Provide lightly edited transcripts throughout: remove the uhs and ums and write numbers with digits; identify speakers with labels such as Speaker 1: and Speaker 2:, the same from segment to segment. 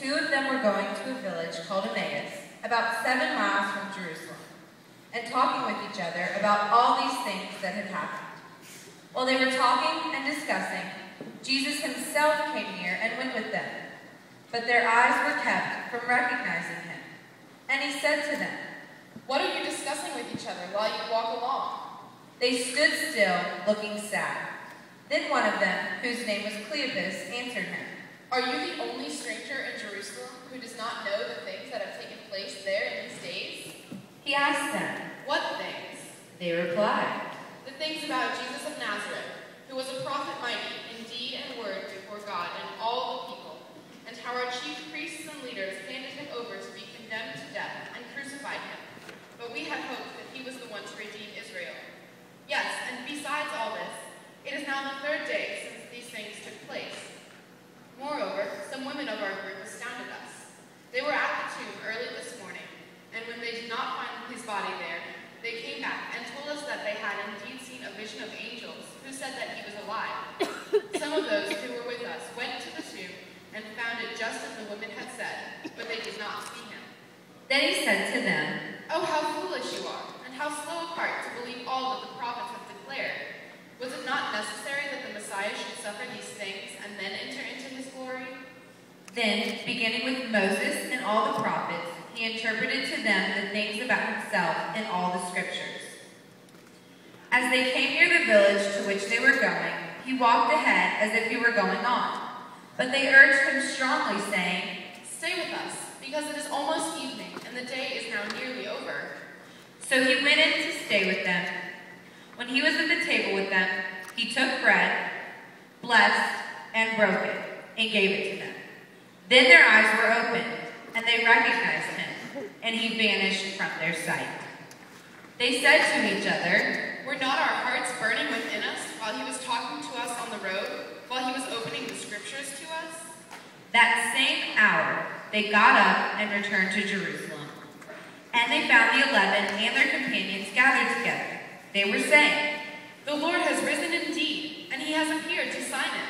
Speaker 1: two of them were going to a village called Emmaus, about 7 miles from Jerusalem, and talking with each other about all these things that had happened. While they were talking and discussing, Jesus himself came near and went with them, but their eyes were kept from recognizing him. And he said to them,
Speaker 2: "What are you discussing with each other while you walk along?"
Speaker 1: They stood still, looking sad. Then one of them, whose name was Cleopas, answered him,
Speaker 2: "Are you the only stranger in Jerusalem who does not know the things that have taken place there in these days?"
Speaker 1: He asked them.
Speaker 2: "What things?"
Speaker 1: They replied,
Speaker 2: "The things about Jesus of Nazareth, who was a prophet mighty in deed and word before God and all the people, and how our chief priests and leaders handed him over to be condemned to death and crucified him. But we had hoped that he was the one to redeem Israel. Yes, and besides all this, it is now the 3rd day since these things took place. Moreover, some women of our group astounded us. They were at the tomb early this morning, and when they did not find his body there, they came back and told us that they had indeed seen a vision of angels who said that he was alive. Some of those who were with us went to the tomb and found it just as the women had said, but they did not see him."
Speaker 1: Then he said to them,
Speaker 2: "Oh, how foolish you are, and how slow of heart to believe all that the prophets have declared. Was it not necessary that the Messiah should suffer these things and then enter into his glory?"
Speaker 1: Then, beginning with Moses and all the prophets, he interpreted to them the things about himself in all the scriptures. As they came near the village to which they were going, he walked ahead as if he were going on. But they urged him strongly, saying,
Speaker 2: "Stay with us, because it is almost evening, and the day is now nearly over."
Speaker 1: So he went in to stay with them. When he was at the table with them, he took bread, blessed, and broke it, and gave it to them. Then their eyes were opened, and they recognized him, and he vanished from their sight. They said to each other,
Speaker 2: "Were not our hearts burning within us while he was talking to us on the road, while he was opening the scriptures to us?"
Speaker 1: That same hour, they got up and returned to Jerusalem. And they found the 11 and their companions gathered together. They were saying,
Speaker 2: "The Lord has risen indeed, and he has appeared to Simon."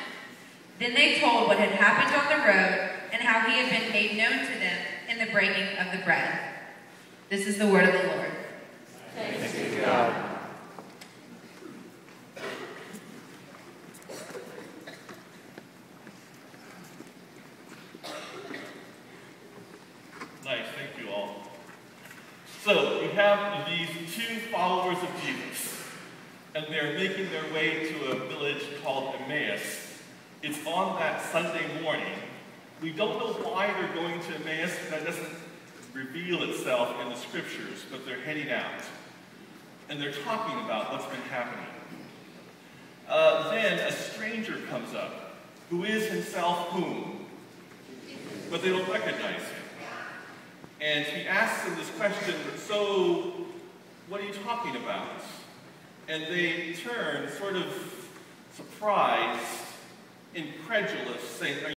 Speaker 1: Then they told what had happened on the road and how he had been made known to them in the breaking of the bread. This is the word of the Lord.
Speaker 3: Thanks be to God.
Speaker 4: Nice, thank you all. So, we have these 2 followers of Jesus, and they're making their way to a village called Emmaus. It's on that Sunday morning. We don't know why they're going to Emmaus, that doesn't reveal itself in the scriptures, but they're heading out. And they're talking about what's been happening. Then a stranger comes up, who is himself whom? But they don't recognize him. And he asks them this question, "So, what are you talking about?" And they turn, sort of surprised, incredulous, saying,